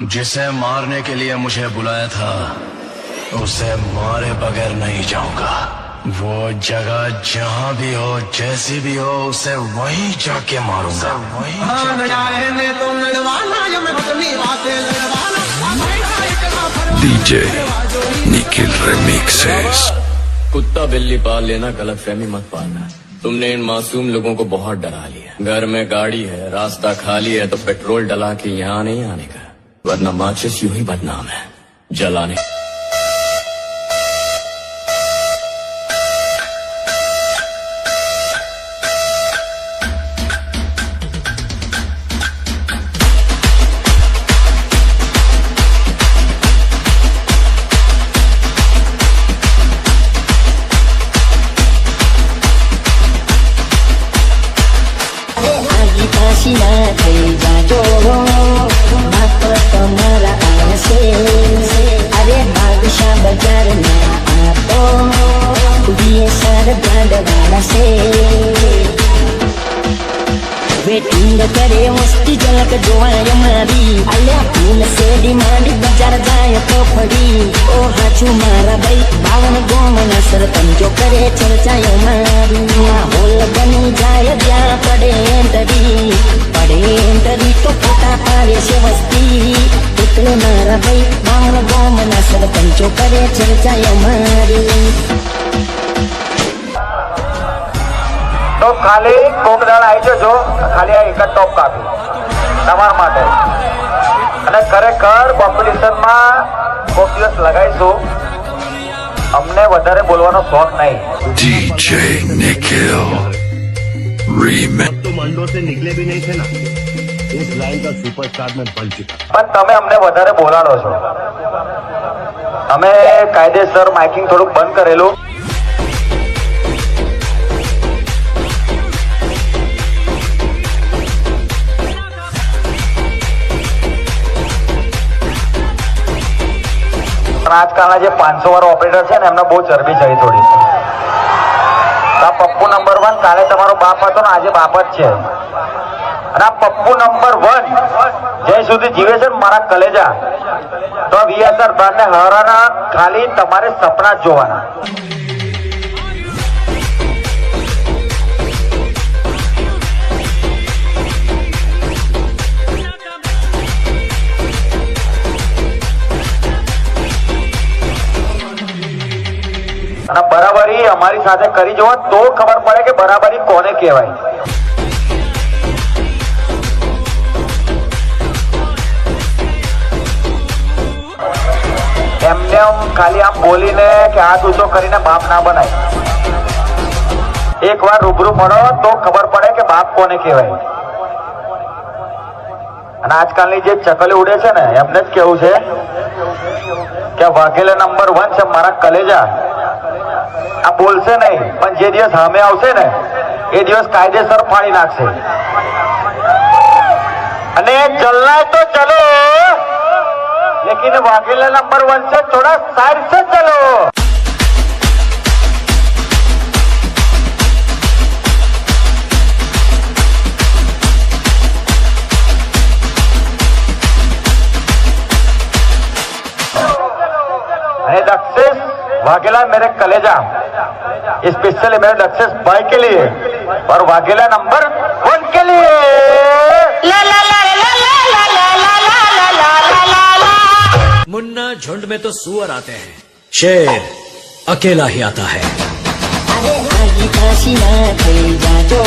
जिसे मारने के लिए मुझे बुलाया था उसे मारे बगैर नहीं जाऊंगा। वो जगह जहां भी हो जैसी भी हो उसे वहीं जाके मारूंगा। DJ Nikhil remixes। कुत्ता बिल्ली पाल लेना, गलत फहमी मत पालना। तुमने इन मासूम लोगों को बहुत डरा लिया। घर में गाड़ी है, रास्ता खाली है तो पेट्रोल डला के यहाँ नहीं आने का, वरना माचिस यूं ही बदनाम है जलाने। अरे बादशाह बाजार में आपो ये सारे ब्रांड वाला से वेटिंग करे मस्ती झलक जोवाय मारी अल्या फूल से डिमांड बाजार जाए तो पड़ी ओ हाचू मारा भाई बावन गोमना सरपंचो करे चर्चायो मारी माहौल बनी जाए क्या पड़े एंटरी तो पोता पारे से वस्ती એટલે મારા ભાઈ બાવન ગોમના સરપંચો કરે ચર્ચાય મારી તો ખાલી કોક દાડ આવી જજો, ખાલી આ એક જ ટોપ કાપી તમારા માટે અને ખરેખર કોમ્પિટિશનમાં કોક દિવસ લગાઈશું। અમને વધારે બોલવાનો શોખ નહીં। DJ Nikhil remix। तो मंडो से निकले भी नहीं थे ना, इस लाइन का सुपरस्टार में बन चुका। પણ તમે અમને વધારે બોલાડો છો। અમે કાયદેસર માઇકિંગ થોડુંક બંધ કરેલું। પણ આજકાલના જે 500 વાળો ઓપરેટર છે ને એમને બહુ ચરબી ચડી થોડી। આ પપ્પુ નંબર 1 કાલે તમારો બાપ હતો ને આજે બાપ જ છે। અને આ પપ્પુ નંબર 1 જ્યાં સુધી જીવે છે મારા કલેજા તો વીએસઆર બ્રાન્ડને હરાના ખાલી તમારે સપના જ જોવાના। અને બરાબરી અમારી સાથે કરી જુઓ તો ખબર પડે કે બરાબરી કોને કહેવાય। એમને ખાલી આમ બોલીને કે હાથ ઊંચો કરીને બાપ ના બનાય। એક વાર રૂબરૂ મળો તો ખબર પડે કે બાપ કોને કહેવાય। અને આજકાલની જે ચકલી ઉડે છે ને એમને જ કેવું છે કે વાઘેલા નંબર 1 છે મારા કલેજા। આ બોલશે નહીં પણ જે દિવસ સામે આવશે ને એ દિવસ કાયદેસર ફાડી નાખશે। અને ચલના તો ચલો लेकिन वाघेला नंबर 1 से थोड़ा साइड से चलो। दक्षेश वाघेला मेरे कलेजा स्पेशली मेरे दक्षेश भाई के लिए और वाघेला नंबर 1 के लिए। मुन्ना झुंड में तो सुअर आते हैं, शेर अकेला ही आता है। अरे आगे काशी ना कोई जाजो